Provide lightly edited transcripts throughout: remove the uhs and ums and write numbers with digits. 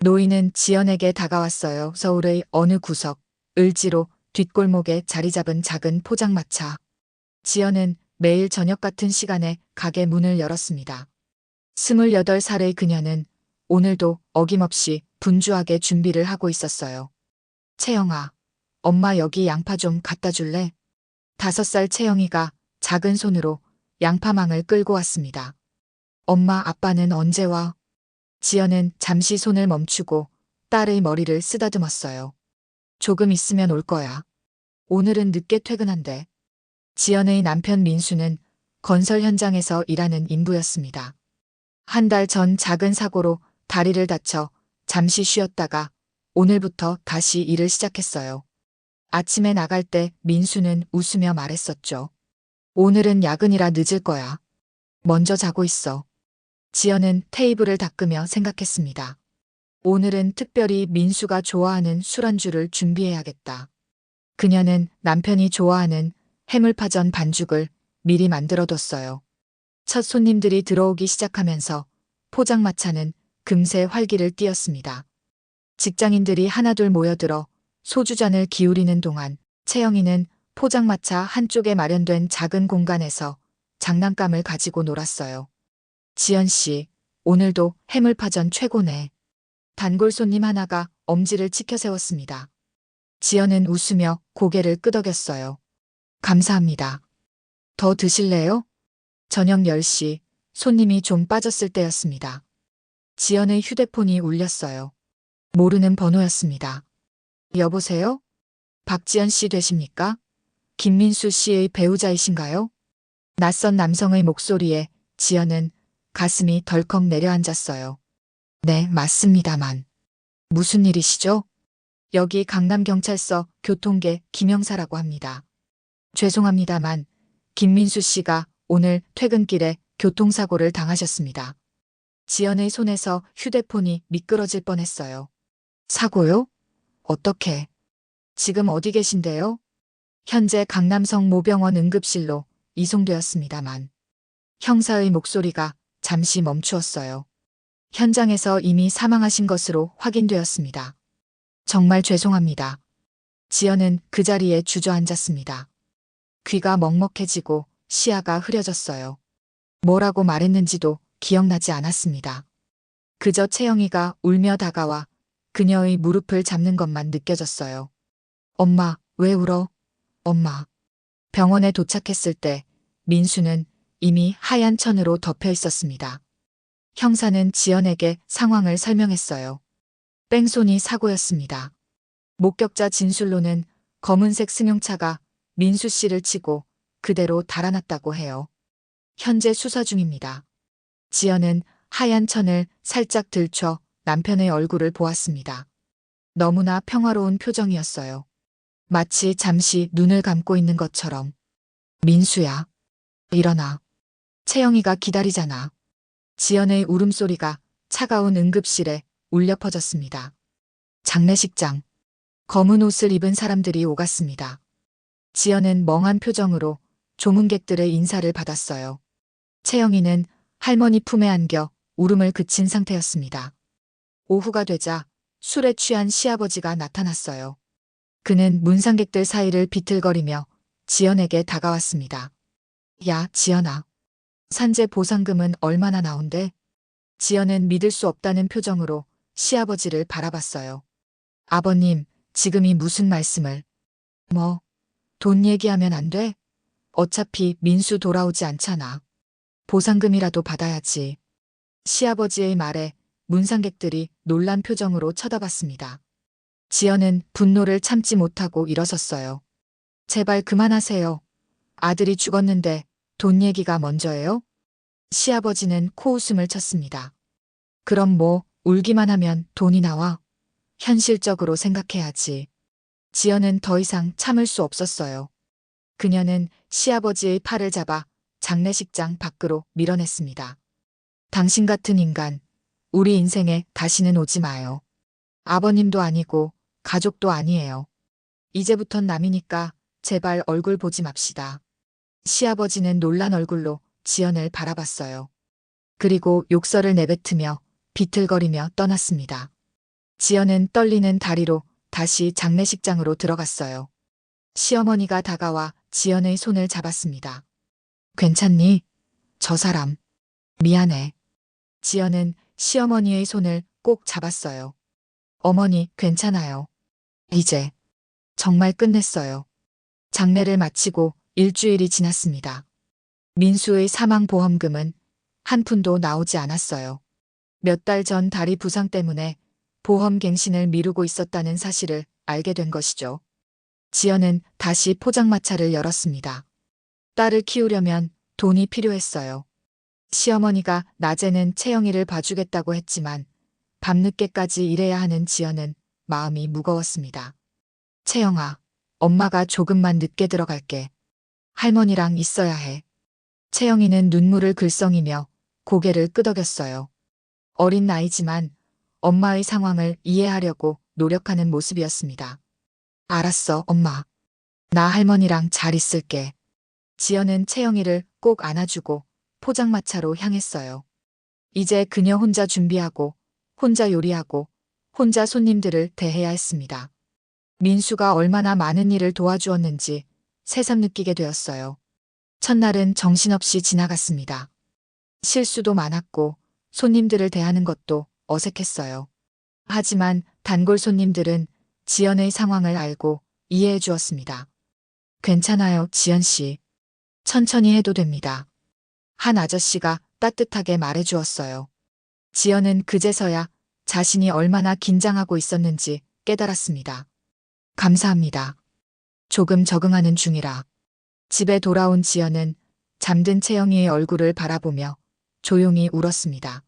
노인은 지연에게 다가왔어요. 서울의 어느 구석, 을지로 뒷골목에 자리 잡은 작은 포장마차. 지연은 매일 저녁 같은 시간에 가게 문을 열었습니다. 28살의 그녀는 오늘도 어김없이 분주하게 준비를 하고 있었어요. 채영아, 엄마 여기 양파 좀 갖다 줄래? 5살 채영이가 작은 손으로 양파망을 끌고 왔습니다. 엄마, 아빠는 언제 와? 지연은 잠시 손을 멈추고 딸의 머리를 쓰다듬었어요. 조금 있으면 올 거야. 오늘은 늦게 퇴근한대. 지연의 남편 민수는 건설 현장에서 일하는 인부였습니다. 한 달 전 작은 사고로 다리를 다쳐 잠시 쉬었다가 오늘부터 다시 일을 시작했어요. 아침에 나갈 때 민수는 웃으며 말했었죠. 오늘은 야근이라 늦을 거야. 먼저 자고 있어. 지연은 테이블을 닦으며 생각했습니다. 오늘은 특별히 민수가 좋아하는 술안주를 준비해야겠다. 그녀는 남편이 좋아하는 해물파전 반죽을 미리 만들어뒀어요. 첫 손님들이 들어오기 시작하면서 포장마차는 금세 활기를 띠었습니다. 직장인들이 하나둘 모여들어 소주잔을 기울이는 동안 채영이는 포장마차 한쪽에 마련된 작은 공간에서 장난감을 가지고 놀았어요. 지연 씨, 오늘도 해물파전 최고네. 단골 손님 하나가 엄지를 치켜 세웠습니다. 지연은 웃으며 고개를 끄덕였어요. 감사합니다. 더 드실래요? 저녁 10시, 손님이 좀 빠졌을 때였습니다. 지연의 휴대폰이 울렸어요. 모르는 번호였습니다. 여보세요? 박지연 씨 되십니까? 김민수 씨의 배우자이신가요? 낯선 남성의 목소리에 지연은 가슴이 덜컥 내려앉았어요. 네, 맞습니다만. 무슨 일이시죠? 여기 강남경찰서 교통계 김영사라고 합니다. 죄송합니다만 김민수 씨가 오늘 퇴근길에 교통사고를 당하셨습니다. 지연의 손에서 휴대폰이 미끄러질 뻔했어요. 사고요? 어떻게? 지금 어디 계신데요? 현재 강남성 모병원 응급실로 이송되었습니다만. 형사의 목소리가 잠시 멈추었어요. 현장에서 이미 사망하신 것으로 확인되었습니다. 정말 죄송합니다. 지연은 그 자리에 주저앉았습니다. 귀가 먹먹해지고 시야가 흐려졌어요. 뭐라고 말했는지도 기억나지 않았습니다. 그저 채영이가 울며 다가와 그녀의 무릎을 잡는 것만 느껴졌어요. 엄마, 왜 울어? 엄마. 병원에 도착했을 때 민수는 이미 하얀 천으로 덮여 있었습니다. 형사는 지연에게 상황을 설명했어요. 뺑소니 사고였습니다. 목격자 진술로는 검은색 승용차가 민수 씨를 치고 그대로 달아났다고 해요. 현재 수사 중입니다. 지연은 하얀 천을 살짝 들춰 남편의 얼굴을 보았습니다. 너무나 평화로운 표정이었어요. 마치 잠시 눈을 감고 있는 것처럼. 민수야, 일어나. 채영이가 기다리잖아. 지연의 울음소리가 차가운 응급실에 울려 퍼졌습니다. 장례식장. 검은 옷을 입은 사람들이 오갔습니다. 지연은 멍한 표정으로 조문객들의 인사를 받았어요. 채영이는 할머니 품에 안겨 울음을 그친 상태였습니다. 오후가 되자 술에 취한 시아버지가 나타났어요. 그는 문상객들 사이를 비틀거리며 지연에게 다가왔습니다. 야, 지연아. 산재 보상금은 얼마나 나온대? 지연은 믿을 수 없다는 표정으로 시아버지를 바라봤어요. 아버님, 지금이 무슨 말씀을? 뭐, 돈 얘기하면 안 돼? 어차피 민수 돌아오지 않잖아. 보상금이라도 받아야지. 시아버지의 말에 문상객들이 놀란 표정으로 쳐다봤습니다. 지연은 분노를 참지 못하고 일어섰어요. 제발 그만하세요. 아들이 죽었는데 돈 얘기가 먼저예요? 시아버지는 코웃음을 쳤습니다. 그럼 뭐 울기만 하면 돈이 나와? 현실적으로 생각해야지. 지연은 더 이상 참을 수 없었어요. 그녀는 시아버지의 팔을 잡아 장례식장 밖으로 밀어냈습니다. 당신 같은 인간, 우리 인생에 다시는 오지 마요. 아버님도 아니고 가족도 아니에요. 이제부턴 남이니까 제발 얼굴 보지 맙시다. 시아버지는 놀란 얼굴로 지연을 바라봤어요. 그리고 욕설을 내뱉으며 비틀거리며 떠났습니다. 지연은 떨리는 다리로 다시 장례식장으로 들어갔어요. 시어머니가 다가와 지연의 손을 잡았습니다. 괜찮니? 저 사람. 미안해. 지연은 시어머니의 손을 꼭 잡았어요. 어머니, 괜찮아요. 이제 정말 끝냈어요. 장례를 마치고 일주일이 지났습니다. 민수의 사망보험금은 한 푼도 나오지 않았어요. 몇 달 전 다리 부상 때문에 보험 갱신을 미루고 있었다는 사실을 알게 된 것이죠. 지연은 다시 포장마차를 열었습니다. 딸을 키우려면 돈이 필요했어요. 시어머니가 낮에는 채영이를 봐주겠다고 했지만 밤늦게까지 일해야 하는 지연은 마음이 무거웠습니다. 채영아, 엄마가 조금만 늦게 들어갈게. 할머니랑 있어야 해. 채영이는 눈물을 글썽이며 고개를 끄덕였어요. 어린 나이지만 엄마의 상황을 이해하려고 노력하는 모습이었습니다. 알았어, 엄마. 나 할머니랑 잘 있을게. 지연은 채영이를 꼭 안아주고 포장마차로 향했어요. 이제 그녀 혼자 준비하고, 혼자 요리하고, 혼자 손님들을 대해야 했습니다. 민수가 얼마나 많은 일을 도와주었는지 새삼 느끼게 되었어요. 첫날은 정신없이 지나갔습니다. 실수도 많았고 손님들을 대하는 것도 어색했어요. 하지만 단골 손님들은 지연의 상황을 알고 이해해 주었습니다. 괜찮아요, 지연 씨. 천천히 해도 됩니다. 한 아저씨가 따뜻하게 말해 주었어요. 지연은 그제서야 자신이 얼마나 긴장하고 있었는지 깨달았습니다. 감사합니다. 조금 적응하는 중이라. 집에 돌아온 지연은 잠든 채영이의 얼굴을 바라보며 조용히 울었습니다.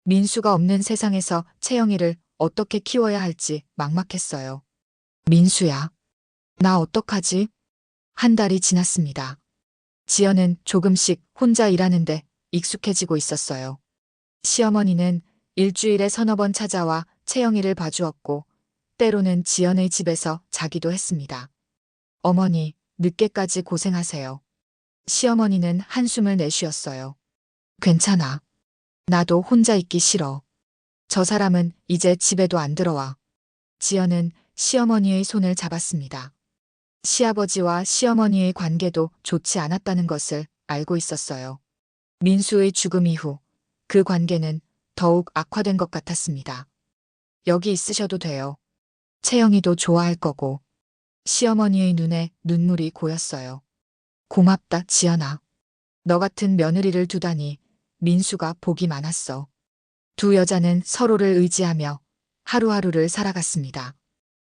민수가 없는 세상에서 채영이를 어떻게 키워야 할지 막막했어요. 민수야, 나 어떡하지? 한 달이 지났습니다. 지연은 조금씩 혼자 일하는데 익숙해지고 있었어요. 시어머니는 일주일에 서너 번 찾아와 채영이를 봐주었고 때로는 지연의 집에서 자기도 했습니다. 어머니, 늦게까지 고생하세요. 시어머니는 한숨을 내쉬었어요. 괜찮아. 나도 혼자 있기 싫어. 저 사람은 이제 집에도 안 들어와. 지연은 시어머니의 손을 잡았습니다. 시아버지와 시어머니의 관계도 좋지 않았다는 것을 알고 있었어요. 민수의 죽음 이후 그 관계는 더욱 악화된 것 같았습니다. 여기 있으셔도 돼요. 채영이도 좋아할 거고. 시어머니의 눈에 눈물이 고였어요. 고맙다, 지연아. 너 같은 며느리를 두다니 민수가 복이 많았어. 두 여자는 서로를 의지하며 하루하루를 살아갔습니다.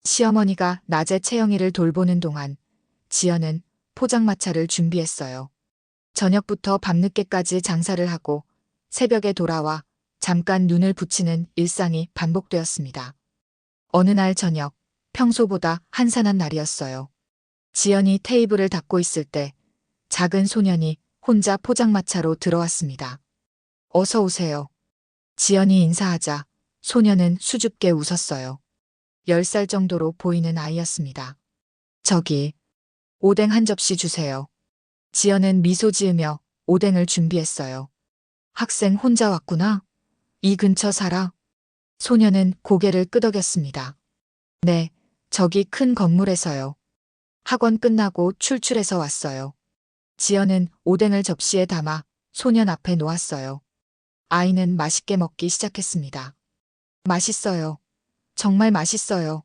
시어머니가 낮에 채영이를 돌보는 동안 지연은 포장마차를 준비했어요. 저녁부터 밤늦게까지 장사를 하고 새벽에 돌아와 잠깐 눈을 붙이는 일상이 반복되었습니다. 어느 날 저녁, 평소보다 한산한 날이었어요. 지연이 테이블을 닦고 있을 때 작은 소년이 혼자 포장마차로 들어왔습니다. 어서 오세요. 지연이 인사하자 소년은 수줍게 웃었어요. 10살 정도로 보이는 아이였습니다. 저기, 오뎅 한 접시 주세요. 지연은 미소 지으며 오뎅을 준비했어요. 학생 혼자 왔구나? 이 근처 살아? 소년은 고개를 끄덕였습니다. 네, 저기 큰 건물에서요. 학원 끝나고 출출해서 왔어요. 지연은 오뎅을 접시에 담아 소년 앞에 놓았어요. 아이는 맛있게 먹기 시작했습니다. 맛있어요. 정말 맛있어요.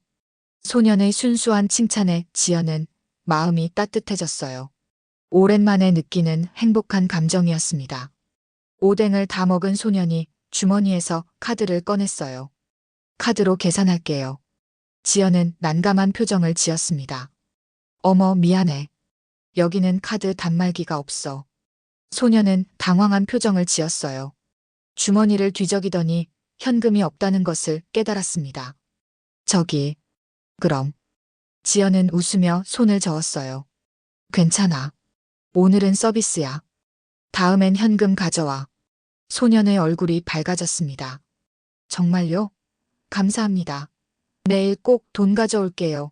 소년의 순수한 칭찬에 지연은 마음이 따뜻해졌어요. 오랜만에 느끼는 행복한 감정이었습니다. 오뎅을 다 먹은 소년이 주머니에서 카드를 꺼냈어요. 카드로 계산할게요. 지연은 난감한 표정을 지었습니다. 어머, 미안해. 여기는 카드 단말기가 없어. 소년은 당황한 표정을 지었어요. 주머니를 뒤적이더니 현금이 없다는 것을 깨달았습니다. 저기, 그럼. 지연은 웃으며 손을 저었어요. 괜찮아. 오늘은 서비스야. 다음엔 현금 가져와. 소년의 얼굴이 밝아졌습니다. 정말요? 감사합니다. 내일 꼭 돈 가져올게요.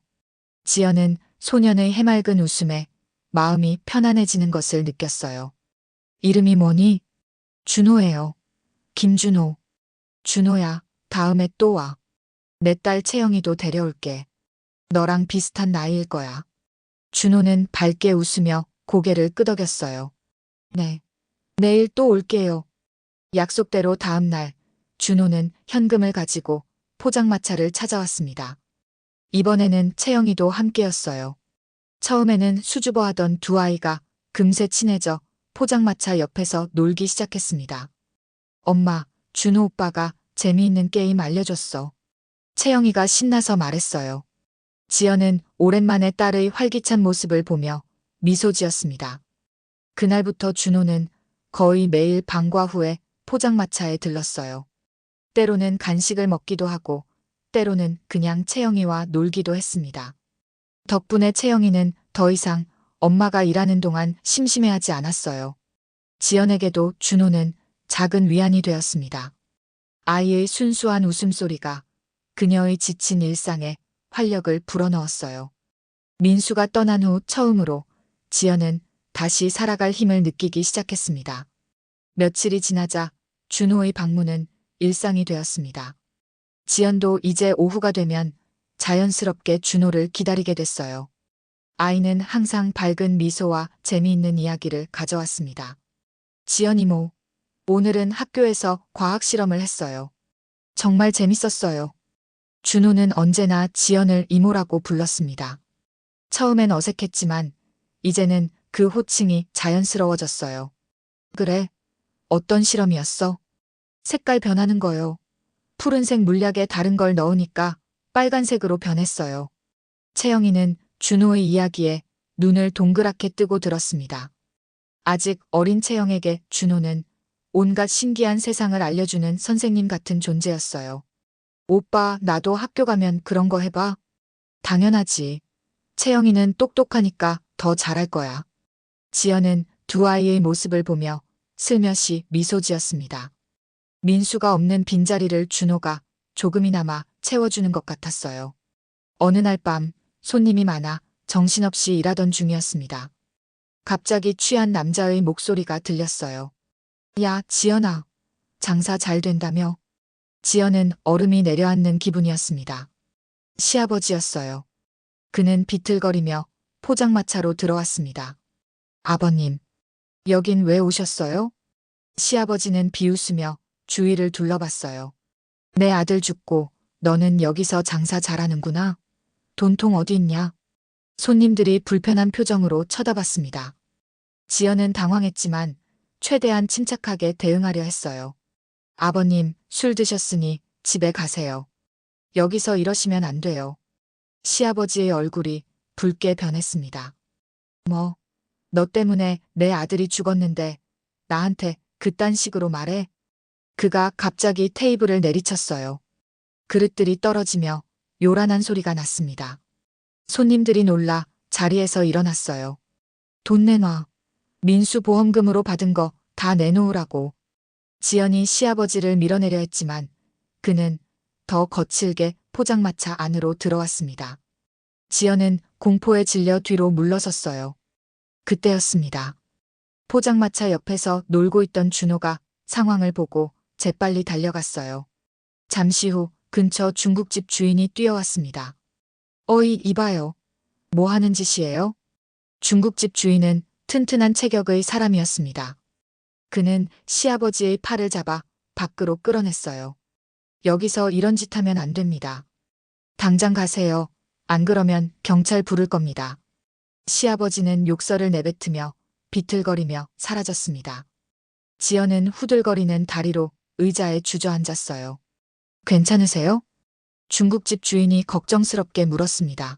지연은 소년의 해맑은 웃음에 마음이 편안해지는 것을 느꼈어요. 이름이 뭐니? 준호예요. 김준호. 준호야, 다음에 또 와. 내 딸 채영이도 데려올게. 너랑 비슷한 나이일 거야. 준호는 밝게 웃으며 고개를 끄덕였어요. 네. 내일 또 올게요. 약속대로 다음 날, 준호는 현금을 가지고 포장마차를 찾아왔습니다. 이번에는 채영이도 함께였어요. 처음에는 수줍어하던 두 아이가 금세 친해져 포장마차 옆에서 놀기 시작했습니다. 엄마, 준호 오빠가 재미있는 게임 알려줬어. 채영이가 신나서 말했어요. 지연은 오랜만에 딸의 활기찬 모습을 보며 미소 지었습니다. 그날부터 준호는 거의 매일 방과 후에 포장마차에 들렀어요. 때로는 간식을 먹기도 하고, 때로는 그냥 채영이와 놀기도 했습니다. 덕분에 채영이는 더 이상 엄마가 일하는 동안 심심해하지 않았어요. 지연에게도 준호는 작은 위안이 되었습니다. 아이의 순수한 웃음소리가 그녀의 지친 일상에 활력을 불어넣었어요. 민수가 떠난 후 처음으로 지연은 다시 살아갈 힘을 느끼기 시작했습니다. 며칠이 지나자 준호의 방문은 일상이 되었습니다. 지연도 이제 오후가 되면 자연스럽게 준호를 기다리게 됐어요. 아이는 항상 밝은 미소와 재미있는 이야기를 가져왔습니다. 지연 이모, 오늘은 학교에서 과학 실험을 했어요. 정말 재밌었어요. 준호는 언제나 지연을 이모라고 불렀습니다. 처음엔 어색했지만 이제는 그 호칭이 자연스러워졌어요. 그래, 어떤 실험이었어? 색깔 변하는 거요. 푸른색 물약에 다른 걸 넣으니까 빨간색으로 변했어요. 채영이는 준호의 이야기에 눈을 동그랗게 뜨고 들었습니다. 아직 어린 채영에게 준호는 온갖 신기한 세상을 알려주는 선생님 같은 존재였어요. 오빠, 나도 학교 가면 그런 거 해봐. 당연하지. 채영이는 똑똑하니까 더 잘할 거야. 지연은 두 아이의 모습을 보며 슬며시 미소 지었습니다. 민수가 없는 빈자리를 준호가 조금이나마 채워주는 것 같았어요. 어느 날 밤 손님이 많아 정신없이 일하던 중이었습니다. 갑자기 취한 남자의 목소리가 들렸어요. 야, 지연아. 장사 잘 된다며? 지연은 얼음이 내려앉는 기분이었습니다. 시아버지였어요. 그는 비틀거리며 포장마차로 들어왔습니다. 아버님, 여긴 왜 오셨어요? 시아버지는 비웃으며 주위를 둘러봤어요. 내 아들 죽고 너는 여기서 장사 잘하는구나. 돈통 어디 있냐? 손님들이 불편한 표정으로 쳐다봤습니다. 지연은 당황했지만 최대한 침착하게 대응하려 했어요. 아버님, 술 드셨으니 집에 가세요. 여기서 이러시면 안 돼요. 시아버지의 얼굴이 붉게 변했습니다. 뭐, 너 때문에 내 아들이 죽었는데 나한테 그딴 식으로 말해? 그가 갑자기 테이블을 내리쳤어요. 그릇들이 떨어지며 요란한 소리가 났습니다. 손님들이 놀라 자리에서 일어났어요. 돈 내놔. 민수 보험금으로 받은 거 다 내놓으라고. 지연이 시아버지를 밀어내려 했지만 그는 더 거칠게 포장마차 안으로 들어왔습니다. 지연은 공포에 질려 뒤로 물러섰어요. 그때였습니다. 포장마차 옆에서 놀고 있던 준호가 상황을 보고 재빨리 달려갔어요. 잠시 후 근처 중국집 주인이 뛰어왔습니다. 어이, 이봐요. 뭐 하는 짓이에요? 중국집 주인은 튼튼한 체격의 사람이었습니다. 그는 시아버지의 팔을 잡아 밖으로 끌어냈어요. 여기서 이런 짓 하면 안 됩니다. 당장 가세요. 안 그러면 경찰 부를 겁니다. 시아버지는 욕설을 내뱉으며 비틀거리며 사라졌습니다. 지연은 후들거리는 다리로 의자에 주저앉았어요. 괜찮으세요? 중국집 주인이 걱정스럽게 물었습니다.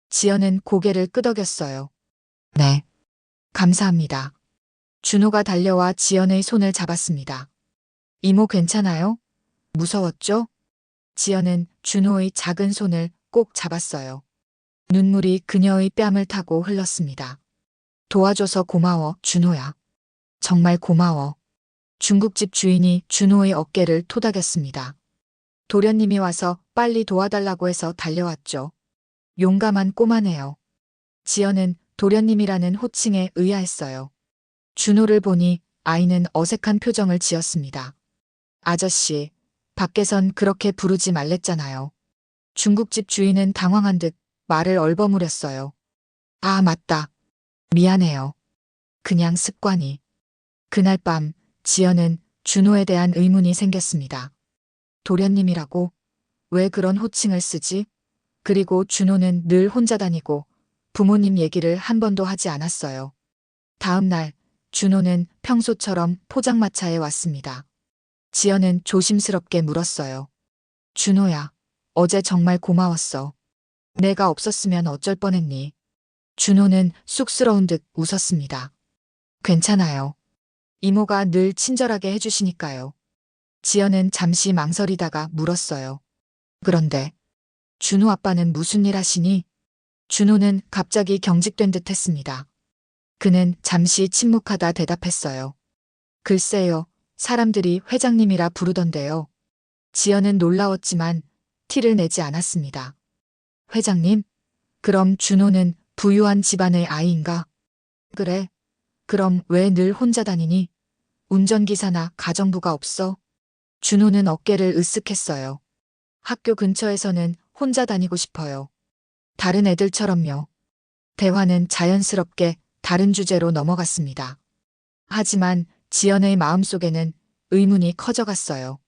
지연은 고개를 끄덕였어요. 네. 감사합니다. 준호가 달려와 지연의 손을 잡았습니다. 이모 괜찮아요? 무서웠죠? 지연은 준호의 작은 손을 꼭 잡았어요. 눈물이 그녀의 뺨을 타고 흘렀습니다. 도와줘서 고마워, 준호야. 정말 고마워. 중국집 주인이 준호의 어깨를 토닥였습니다. 도련님이 와서 빨리 도와달라고 해서 달려왔죠. 용감한 꼬마네요. 지연은 도련님이라는 호칭에 의아했어요. 준호를 보니 아이는 어색한 표정을 지었습니다. 아저씨, 밖에선 그렇게 부르지 말랬잖아요. 중국집 주인은 당황한 듯 말을 얼버무렸어요. 아, 맞다. 미안해요. 그냥 습관이. 그날 밤 지연은 준호에 대한 의문이 생겼습니다. 도련님이라고? 왜 그런 호칭을 쓰지? 그리고 준호는 늘 혼자 다니고 부모님 얘기를 한 번도 하지 않았어요. 다음 날 준호는 평소처럼 포장마차에 왔습니다. 지연은 조심스럽게 물었어요. 준호야, 어제 정말 고마웠어. 내가 없었으면 어쩔 뻔했니? 준호는 쑥스러운 듯 웃었습니다. 괜찮아요. 이모가 늘 친절하게 해주시니까요. 지연은 잠시 망설이다가 물었어요. 그런데 준호 아빠는 무슨 일 하시니? 준호는 갑자기 경직된 듯 했습니다. 그는 잠시 침묵하다 대답했어요. 글쎄요, 사람들이 회장님이라 부르던데요. 지연은 놀라웠지만 티를 내지 않았습니다. 회장님? 그럼 준호는 부유한 집안의 아이인가? 그래. 그럼 왜 늘 혼자 다니니? 운전기사나 가정부가 없어? 준호는 어깨를 으쓱했어요. 학교 근처에서는 혼자 다니고 싶어요. 다른 애들처럼요. 대화는 자연스럽게 다른 주제로 넘어갔습니다. 하지만 지연의 마음속에는 의문이 커져갔어요.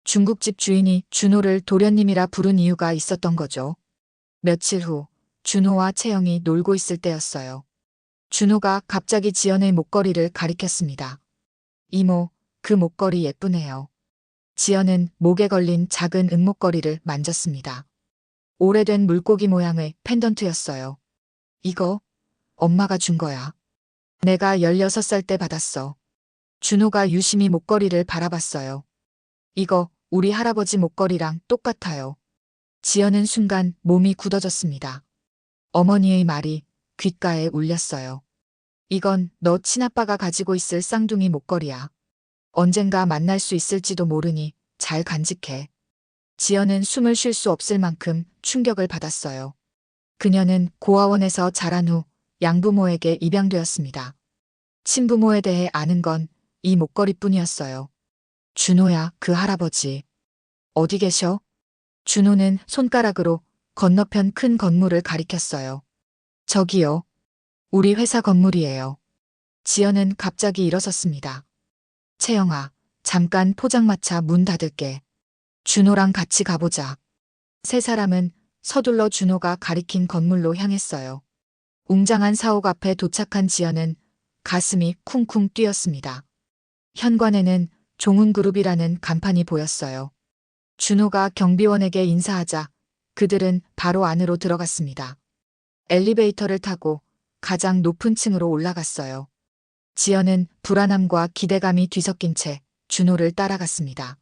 중국집 주인이 준호를 도련님이라 부른 이유가 있었던 거죠. 며칠 후 준호와 채영이 놀고 있을 때였어요. 준호가 갑자기 지연의 목걸이를 가리켰습니다. 이모, 그 목걸이 예쁘네요. 지연은 목에 걸린 작은 은목걸이를 만졌습니다. 오래된 물고기 모양의 펜던트였어요. 이거 엄마가 준 거야. 내가 16살 때 받았어. 준호가 유심히 목걸이를 바라봤어요. 이거 우리 할아버지 목걸이랑 똑같아요. 지연은 순간 몸이 굳어졌습니다. 어머니의 말이 귓가에 울렸어요. 이건 너 친아빠가 가지고 있을 쌍둥이 목걸이야. 언젠가 만날 수 있을지도 모르니 잘 간직해. 지연은 숨을 쉴 수 없을 만큼 충격을 받았어요. 그녀는 고아원에서 자란 후 양부모에게 입양되었습니다. 친부모에 대해 아는 건 이 목걸이뿐이었어요. 준호야, 그 할아버지. 어디 계셔? 준호는 손가락으로 건너편 큰 건물을 가리켰어요. 저기요. 우리 회사 건물이에요. 지연은 갑자기 일어섰습니다. 채영아, 잠깐 포장마차 문 닫을게. 준호랑 같이 가보자. 세 사람은 서둘러 준호가 가리킨 건물로 향했어요. 웅장한 사옥 앞에 도착한 지연은 가슴이 쿵쿵 뛰었습니다. 현관에는 종훈그룹이라는 간판이 보였어요. 준호가 경비원에게 인사하자 그들은 바로 안으로 들어갔습니다. 엘리베이터를 타고 가장 높은 층으로 올라갔어요. 지연은 불안함과 기대감이 뒤섞인 채 준호를 따라갔습니다.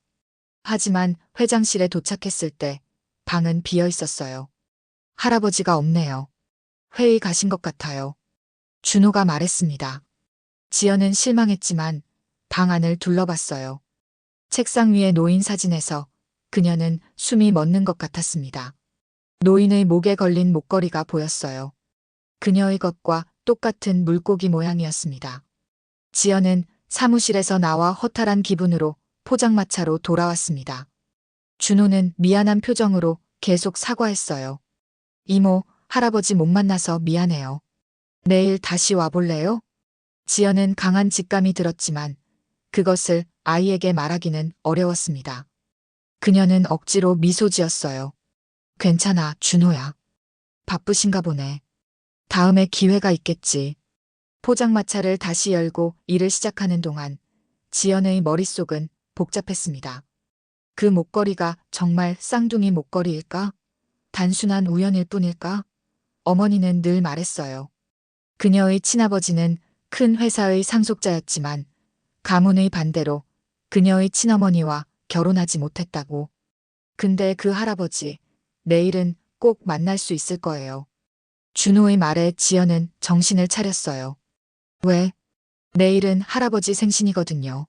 하지만 회장실에 도착했을 때 방은 비어 있었어요. 할아버지가 없네요. 회의 가신 것 같아요. 준호가 말했습니다. 지연은 실망했지만 방 안을 둘러봤어요. 책상 위에 노인 사진에서 그녀는 숨이 멎는 것 같았습니다. 노인의 목에 걸린 목걸이가 보였어요. 그녀의 것과 똑같은 물고기 모양이었습니다. 지연은 사무실에서 나와 허탈한 기분으로 포장마차로 돌아왔습니다. 준호는 미안한 표정으로 계속 사과했어요. 이모, 할아버지 못 만나서 미안해요. 내일 다시 와볼래요? 지연은 강한 직감이 들었지만 그것을 아이에게 말하기는 어려웠습니다. 그녀는 억지로 미소 지었어요. 괜찮아, 준호야. 바쁘신가 보네. 다음에 기회가 있겠지. 포장마차를 다시 열고 일을 시작하는 동안 지연의 머릿속은 복잡했습니다. 그 목걸이가 정말 쌍둥이 목걸이일까? 단순한 우연일 뿐일까? 어머니는 늘 말했어요. 그녀의 친아버지는 큰 회사의 상속자였지만 가문의 반대로 그녀의 친어머니와 결혼하지 못했다고. 근데 그 할아버지, 내일은 꼭 만날 수 있을 거예요. 준호의 말에 지연은 정신을 차렸어요. 왜? 내일은 할아버지 생신이거든요.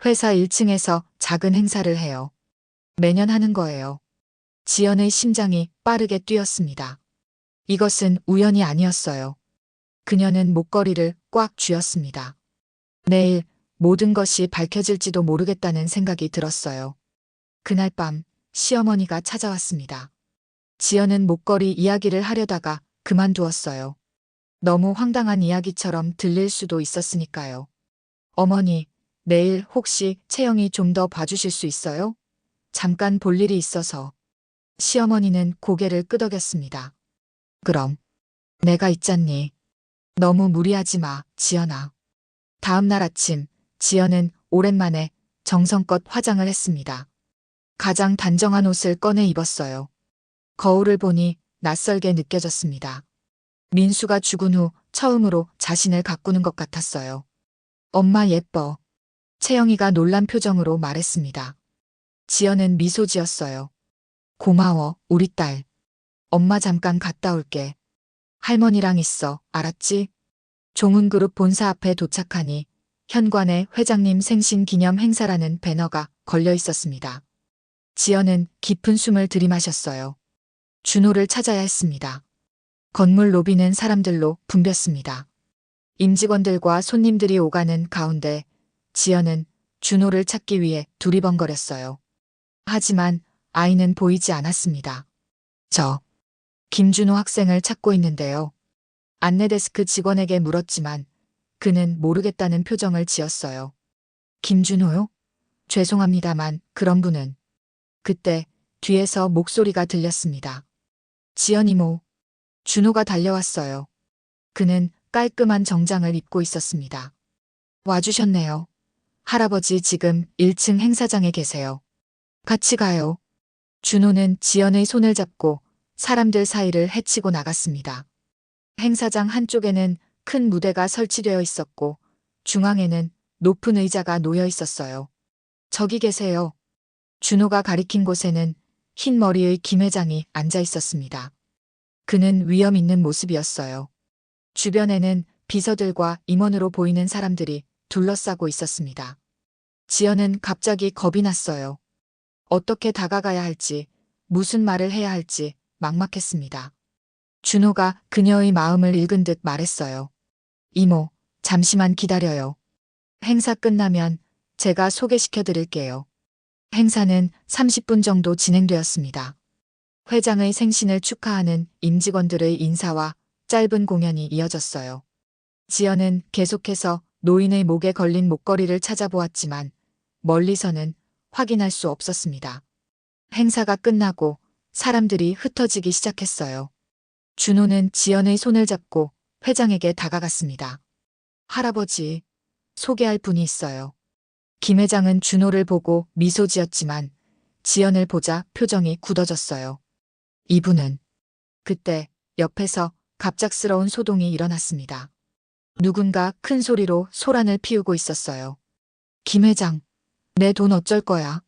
회사 1층에서 작은 행사를 해요. 매년 하는 거예요. 지연의 심장이 빠르게 뛰었습니다. 이것은 우연이 아니었어요. 그녀는 목걸이를 꽉 쥐었습니다. 내일 모든 것이 밝혀질지도 모르겠다는 생각이 들었어요. 그날 밤 시어머니가 찾아왔습니다. 지연은 목걸이 이야기를 하려다가 그만두었어요. 너무 황당한 이야기처럼 들릴 수도 있었으니까요. 어머니, 내일 혹시 채영이 좀 더 봐주실 수 있어요? 잠깐 볼 일이 있어서. 시어머니는 고개를 끄덕였습니다. 그럼, 내가 있잖니. 너무 무리하지 마, 지연아. 다음 날 아침, 지연은 오랜만에 정성껏 화장을 했습니다. 가장 단정한 옷을 꺼내 입었어요. 거울을 보니 낯설게 느껴졌습니다. 민수가 죽은 후 처음으로 자신을 가꾸는 것 같았어요. 엄마 예뻐. 채영이가 놀란 표정으로 말했습니다. 지연은 미소 지었어요. 고마워, 우리 딸. 엄마 잠깐 갔다 올게. 할머니랑 있어, 알았지? 종훈그룹 본사 앞에 도착하니 현관에 회장님 생신 기념 행사라는 배너가 걸려 있었습니다. 지연은 깊은 숨을 들이마셨어요. 준호를 찾아야 했습니다. 건물 로비는 사람들로 붐볐습니다. 임직원들과 손님들이 오가는 가운데 지연은 준호를 찾기 위해 두리번거렸어요. 하지만 아이는 보이지 않았습니다. 김준호 학생을 찾고 있는데요. 안내데스크 직원에게 물었지만 그는 모르겠다는 표정을 지었어요. 김준호요? 죄송합니다만 그런 분은. 그때 뒤에서 목소리가 들렸습니다. 지연 이모. 준호가 달려왔어요. 그는 깔끔한 정장을 입고 있었습니다. 와주셨네요. 할아버지 지금 1층 행사장에 계세요. 같이 가요. 준호는 지연의 손을 잡고 사람들 사이를 헤치고 나갔습니다. 행사장 한쪽에는 큰 무대가 설치되어 있었고 중앙에는 높은 의자가 놓여 있었어요. 저기 계세요. 준호가 가리킨 곳에는 흰 머리의 김 회장이 앉아 있었습니다. 그는 위험 있는 모습이었어요. 주변에는 비서들과 임원으로 보이는 사람들이 둘러싸고 있었습니다. 지연은 갑자기 겁이 났어요. 어떻게 다가가야 할지, 무슨 말을 해야 할지 막막했습니다. 준호가 그녀의 마음을 읽은 듯 말했어요. 이모, 잠시만 기다려요. 행사 끝나면 제가 소개시켜 드릴게요. 행사는 30분 정도 진행되었습니다. 회장의 생신을 축하하는 임직원들의 인사와 짧은 공연이 이어졌어요. 지연은 계속해서 노인의 목에 걸린 목걸이를 찾아보았지만 멀리서는 확인할 수 없었습니다. 행사가 끝나고 사람들이 흩어지기 시작했어요. 준호는 지연의 손을 잡고 회장에게 다가갔습니다. 할아버지, 소개할 분이 있어요. 김 회장은 준호를 보고 미소 지었지만 지연을 보자 표정이 굳어졌어요. 이분은. 그때 옆에서 갑작스러운 소동이 일어났습니다. 누군가 큰 소리로 소란을 피우고 있었어요. 김 회장, 내 돈 어쩔 거야?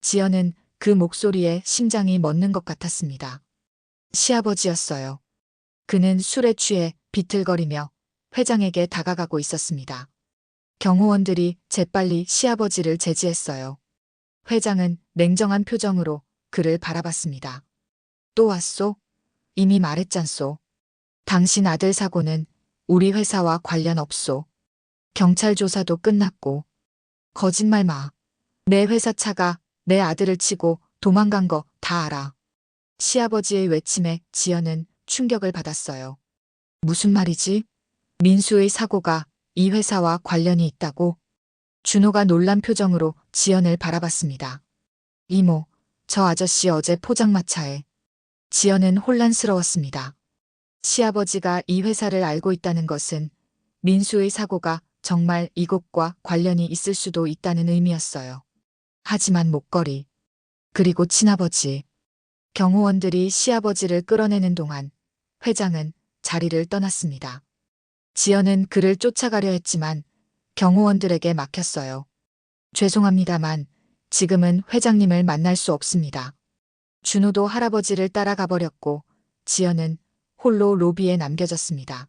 지연은 그 목소리에 심장이 멎는 것 같았습니다. 시아버지였어요. 그는 술에 취해 비틀거리며 회장에게 다가가고 있었습니다. 경호원들이 재빨리 시아버지를 제지했어요. 회장은 냉정한 표정으로 그를 바라봤습니다. 또 왔소? 이미 말했잖소. 당신 아들 사고는 우리 회사와 관련 없소. 경찰 조사도 끝났고. 거짓말 마. 내 회사 차가 내 아들을 치고 도망간 거 다 알아. 시아버지의 외침에 지연은 충격을 받았어요. 무슨 말이지? 민수의 사고가 이 회사와 관련이 있다고? 준호가 놀란 표정으로 지연을 바라봤습니다. 이모, 저 아저씨 어제 포장마차에. 지연은 혼란스러웠습니다. 시아버지가 이 회사를 알고 있다는 것은 민수의 사고가 정말 이곳과 관련이 있을 수도 있다는 의미였어요. 하지만 목걸이, 그리고 친아버지. 경호원들이 시아버지를 끌어내는 동안 회장은 자리를 떠났습니다. 지연은 그를 쫓아가려 했지만 경호원들에게 막혔어요. 죄송합니다만 지금은 회장님을 만날 수 없습니다. 준호도 할아버지를 따라가 버렸고 지연은 홀로 로비에 남겨졌습니다.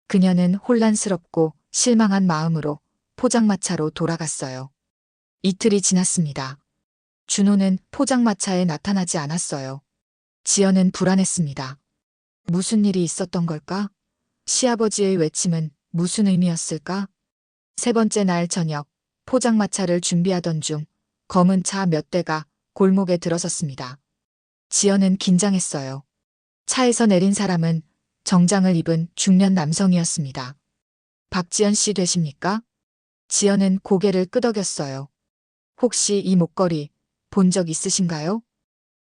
그녀는 혼란스럽고 실망한 마음으로 포장마차로 돌아갔어요. 이틀이 지났습니다. 준호는 포장마차에 나타나지 않았어요. 지연은 불안했습니다. 무슨 일이 있었던 걸까? 시아버지의 외침은 무슨 의미였을까? 세 번째 날 저녁, 포장마차를 준비하던 중 검은 차 몇 대가 골목에 들어섰습니다. 지연은 긴장했어요. 차에서 내린 사람은 정장을 입은 중년 남성이었습니다. 박지연 씨 되십니까? 지연은 고개를 끄덕였어요. 혹시 이 목걸이 본 적 있으신가요?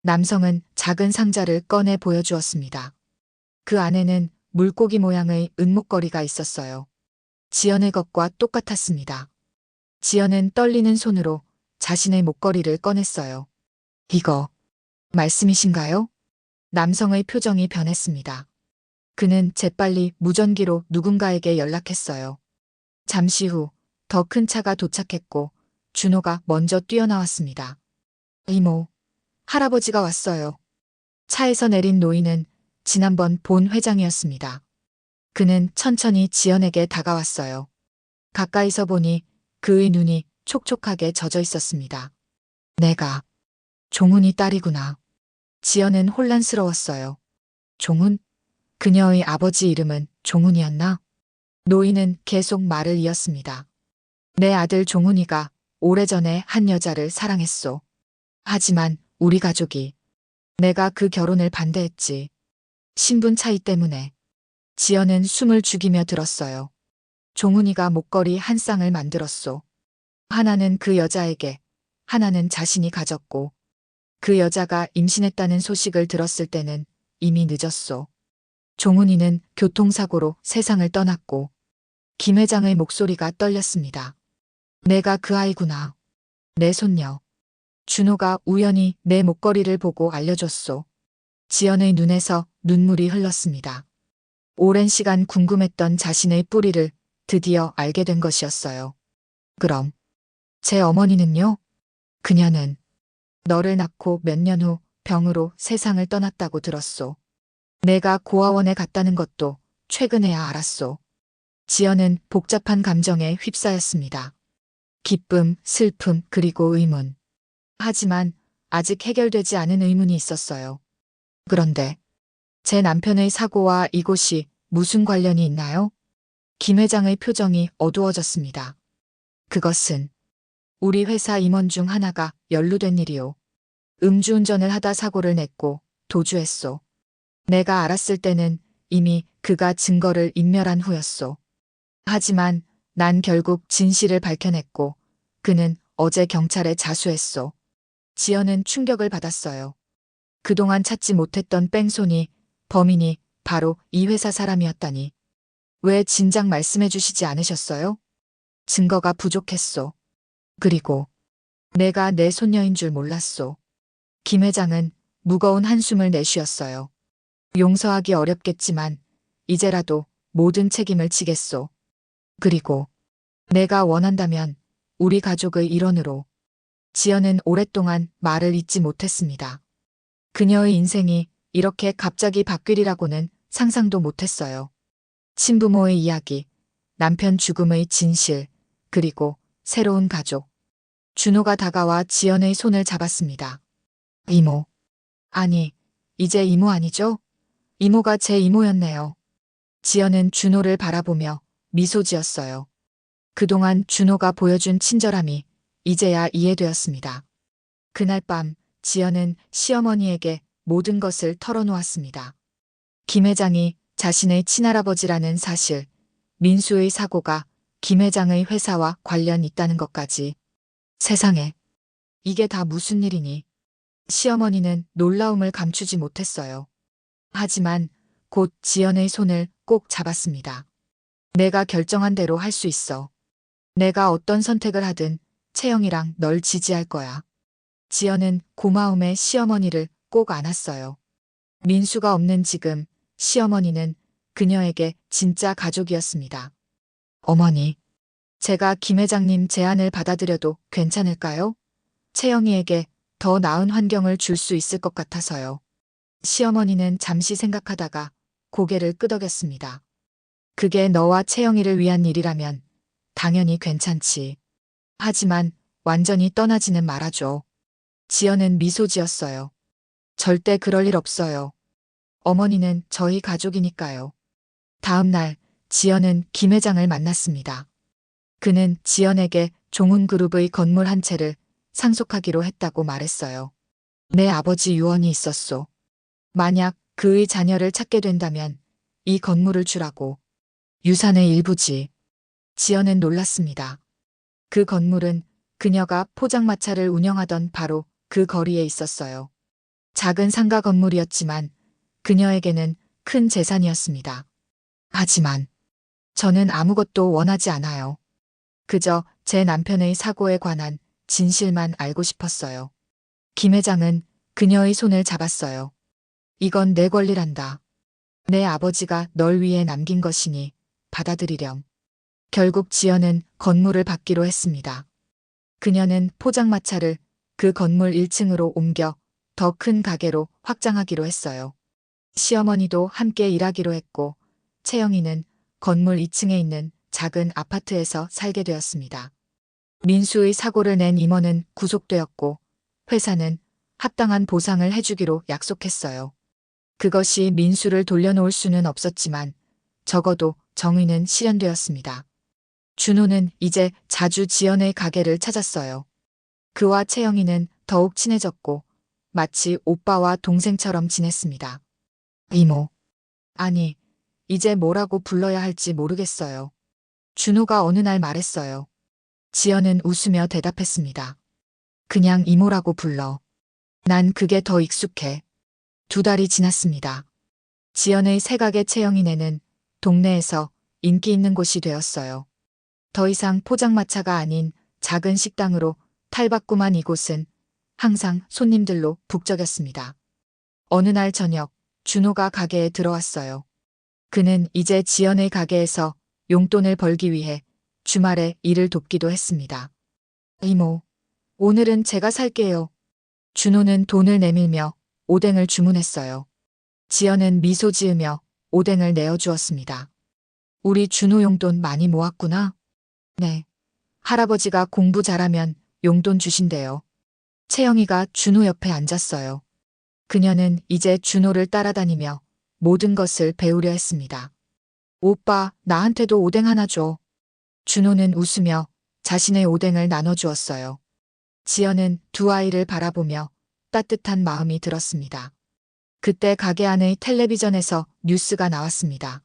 남성은 작은 상자를 꺼내 보여주었습니다. 그 안에는 물고기 모양의 은목걸이가 있었어요. 지연의 것과 똑같았습니다. 지연은 떨리는 손으로 자신의 목걸이를 꺼냈어요. 이거 말씀이신가요? 남성의 표정이 변했습니다. 그는 재빨리 무전기로 누군가에게 연락했어요. 잠시 후 더 큰 차가 도착했고 준호가 먼저 뛰어나왔습니다. 이모, 할아버지가 왔어요. 차에서 내린 노인은 지난번 본 회장이었습니다. 그는 천천히 지연에게 다가왔어요. 가까이서 보니 그의 눈이 촉촉하게 젖어 있었습니다. 내가 종훈이 딸이구나. 지연은 혼란스러웠어요. 종훈? 그녀의 아버지 이름은 종훈이었나? 노인은 계속 말을 이었습니다. 내 아들 종훈이가 오래전에 한 여자를 사랑했소. 하지만 우리 가족이 내가 그 결혼을 반대했지. 신분 차이 때문에. 지연은 숨을 죽이며 들었어요. 종훈이가 목걸이 한 쌍을 만들었소. 하나는 그 여자에게, 하나는 자신이 가졌고, 그 여자가 임신했다는 소식을 들었을 때는 이미 늦었소. 종훈이는 교통사고로 세상을 떠났고, 김 회장의 목소리가 떨렸습니다. 내가 그 아이구나. 내 손녀. 준호가 우연히 내 목걸이를 보고 알려줬소. 지연의 눈에서 눈물이 흘렀습니다. 오랜 시간 궁금했던 자신의 뿌리를 드디어 알게 된 것이었어요. 그럼 제 어머니는요? 그녀는 너를 낳고 몇 년 후 병으로 세상을 떠났다고 들었소. 내가 고아원에 갔다는 것도 최근에야 알았소. 지연은 복잡한 감정에 휩싸였습니다. 기쁨, 슬픔, 그리고 의문. 하지만 아직 해결되지 않은 의문이 있었어요. 그런데 제 남편의 사고와 이곳이 무슨 관련이 있나요? 김 회장의 표정이 어두워졌습니다. 그것은 우리 회사 임원 중 하나가 연루된 일이오. 음주운전을 하다 사고를 냈고 도주했소. 내가 알았을 때는 이미 그가 증거를 인멸한 후였소. 하지만 난 결국 진실을 밝혀냈고 그는 어제 경찰에 자수했소. 지연은 충격을 받았어요. 그동안 찾지 못했던 뺑소니, 범인이 바로 이 회사 사람이었다니. 왜 진작 말씀해 주시지 않으셨어요? 증거가 부족했소. 그리고 내가 내 손녀인 줄 몰랐소. 김 회장은 무거운 한숨을 내쉬었어요. 용서하기 어렵겠지만 이제라도 모든 책임을 지겠소. 그리고 내가 원한다면 우리 가족의 일원으로. 지연은 오랫동안 말을 잇지 못했습니다. 그녀의 인생이 이렇게 갑자기 바뀌리라고는 상상도 못했어요. 친부모의 이야기, 남편 죽음의 진실, 그리고 새로운 가족. 준호가 다가와 지연의 손을 잡았습니다. 이모. 아니, 이제 이모 아니죠? 이모가 제 이모였네요. 지연은 준호를 바라보며 미소 지었어요. 그동안 준호가 보여준 친절함이 이제야 이해되었습니다. 그날 밤 지연은 시어머니에게 모든 것을 털어놓았습니다. 김 회장이 자신의 친할아버지라는 사실, 민수의 사고가 김 회장의 회사와 관련 있다는 것까지. 세상에, 이게 다 무슨 일이니? 시어머니는 놀라움을 감추지 못했어요. 하지만 곧 지연의 손을 꼭 잡았습니다. 내가 결정한 대로 할 수 있어. 내가 어떤 선택을 하든 채영이랑 널 지지할 거야. 지연은 고마움에 시어머니를 꼭 안았어요. 민수가 없는 지금 시어머니는 그녀에게 진짜 가족이었습니다. 어머니, 제가 김 회장님 제안을 받아들여도 괜찮을까요? 채영이에게 더 나은 환경을 줄 수 있을 것 같아서요. 시어머니는 잠시 생각하다가 고개를 끄덕였습니다. 그게 너와 채영이를 위한 일이라면 당연히 괜찮지. 하지만 완전히 떠나지는 말아줘. 지연은 미소 지었어요. 절대 그럴 일 없어요. 어머니는 저희 가족이니까요. 다음 날 지연은 김 회장을 만났습니다. 그는 지연에게 종훈그룹의 건물 한 채를 상속하기로 했다고 말했어요. 내 아버지 유언이 있었소. 만약 그의 자녀를 찾게 된다면 이 건물을 주라고. 유산의 일부지. 지연은 놀랐습니다. 그 건물은 그녀가 포장마차를 운영하던 바로 그 거리에 있었어요. 작은 상가 건물이었지만 그녀에게는 큰 재산이었습니다. 하지만 저는 아무것도 원하지 않아요. 그저 제 남편의 사고에 관한 진실만 알고 싶었어요. 김 회장은 그녀의 손을 잡았어요. 이건 내 권리란다. 내 아버지가 널 위해 남긴 것이니 받아들이렴. 결국 지연은 건물을 받기로 했습니다. 그녀는 포장마차를 그 건물 1층으로 옮겨 더 큰 가게로 확장하기로 했어요. 시어머니도 함께 일하기로 했고 채영이는 건물 2층에 있는 작은 아파트에서 살게 되었습니다. 민수의 사고를 낸 임원은 구속되었고 회사는 합당한 보상을 해주기로 약속했어요. 그것이 민수를 돌려놓을 수는 없었지만 적어도 정의는 실현되었습니다. 준호는 이제 자주 지연의 가게를 찾았어요. 그와 채영이는 더욱 친해졌고 마치 오빠와 동생처럼 지냈습니다. 이모. 아니, 이제 뭐라고 불러야 할지 모르겠어요. 준호가 어느 날 말했어요. 지연은 웃으며 대답했습니다. 그냥 이모라고 불러. 난 그게 더 익숙해. 2달이 지났습니다. 지연의 새가게 채영이네는 동네에서 인기 있는 곳이 되었어요. 더 이상 포장마차가 아닌 작은 식당으로 탈바꿈한 이곳은 항상 손님들로 북적였습니다. 어느 날 저녁 준호가 가게에 들어왔어요. 그는 이제 지연의 가게에서 용돈을 벌기 위해 주말에 일을 돕기도 했습니다. 이모, 오늘은 제가 살게요. 준호는 돈을 내밀며 오뎅을 주문했어요. 지연은 미소 지으며 오뎅을 내어주었습니다. 우리 준호 용돈 많이 모았구나. 네. 할아버지가 공부 잘하면 용돈 주신대요. 채영이가 준호 옆에 앉았어요. 그녀는 이제 준호를 따라다니며 모든 것을 배우려 했습니다. 오빠, 나한테도 오뎅 하나 줘. 준호는 웃으며 자신의 오뎅을 나눠주었어요. 지연은 2아이를 바라보며 따뜻한 마음이 들었습니다. 그때 가게 안의 텔레비전에서 뉴스가 나왔습니다.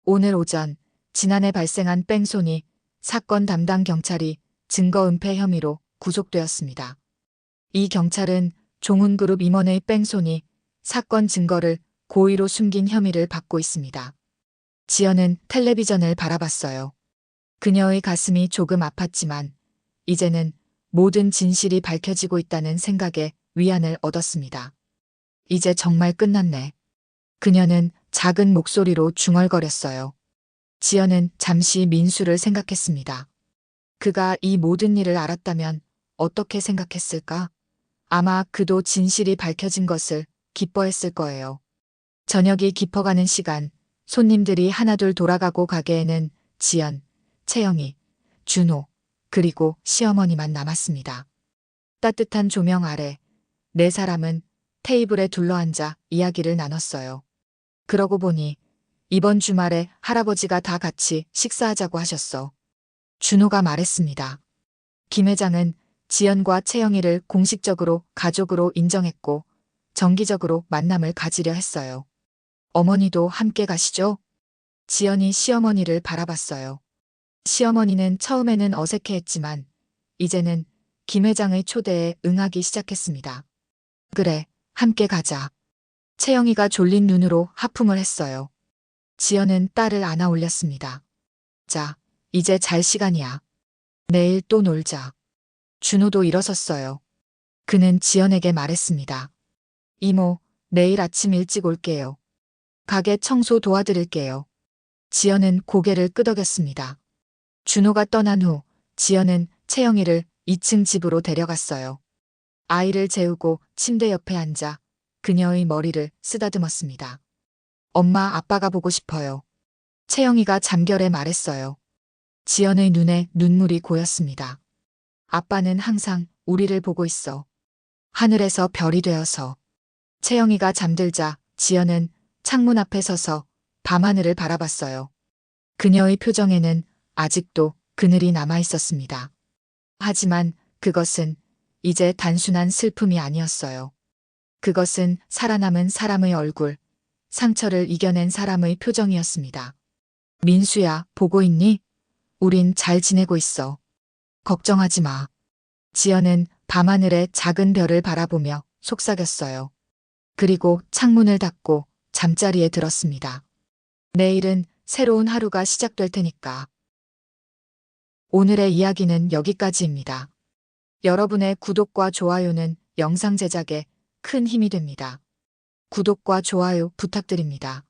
오늘 오전 지난해 발생한 뺑소니 사건 담당 경찰이 증거은폐 혐의로 구속되었습니다. 이 경찰은 종훈그룹 임원의 뺑소니 사건 증거를 고의로 숨긴 혐의를 받고 있습니다. 지연은 텔레비전을 바라봤어요. 그녀의 가슴이 조금 아팠지만 이제는 모든 진실이 밝혀지고 있다는 생각에 위안을 얻었습니다. 이제 정말 끝났네. 그녀는 작은 목소리로 중얼거렸어요. 지연은 잠시 민수를 생각했습니다. 그가 이 모든 일을 알았다면 어떻게 생각했을까? 아마 그도 진실이 밝혀진 것을 기뻐했을 거예요. 저녁이 깊어가는 시간, 손님들이 하나둘 돌아가고 가게에는 지연, 채영이, 준호, 그리고 시어머니만 남았습니다. 따뜻한 조명 아래 4사람은 테이블에 둘러앉아 이야기를 나눴어요. 그러고 보니 이번 주말에 할아버지가 다 같이 식사하자고 하셨어. 준호가 말했습니다. 김 회장은 지연과 채영이를 공식적으로 가족으로 인정했고 정기적으로 만남을 가지려 했어요. 어머니도 함께 가시죠? 지연이 시어머니를 바라봤어요. 시어머니는 처음에는 어색해했지만 이제는 김 회장의 초대에 응하기 시작했습니다. 그래, 함께 가자. 채영이가 졸린 눈으로 하품을 했어요. 지연은 딸을 안아 올렸습니다. 자, 이제 잘 시간이야. 내일 또 놀자. 준호도 일어섰어요. 그는 지연에게 말했습니다. 이모, 내일 아침 일찍 올게요. 가게 청소 도와드릴게요. 지연은 고개를 끄덕였습니다. 준호가 떠난 후 지연은 채영이를 2층 집으로 데려갔어요. 아이를 재우고 침대 옆에 앉아 그녀의 머리를 쓰다듬었습니다. 엄마, 아빠가 보고 싶어요. 채영이가 잠결에 말했어요. 지연의 눈에 눈물이 고였습니다. 아빠는 항상 우리를 보고 있어. 하늘에서 별이 되어서. 채영이가 잠들자 지연은 창문 앞에 서서 밤하늘을 바라봤어요. 그녀의 표정에는 아직도 그늘이 남아 있었습니다. 하지만 그것은 이제 단순한 슬픔이 아니었어요. 그것은 살아남은 사람의 얼굴, 상처를 이겨낸 사람의 표정이었습니다. 민수야, 보고 있니? 우린 잘 지내고 있어. 걱정하지 마. 지연은 밤하늘의 작은 별을 바라보며 속삭였어요. 그리고 창문을 닫고 잠자리에 들었습니다. 내일은 새로운 하루가 시작될 테니까. 오늘의 이야기는 여기까지입니다. 여러분의 구독과 좋아요는 영상 제작에 큰 힘이 됩니다. 구독과 좋아요 부탁드립니다.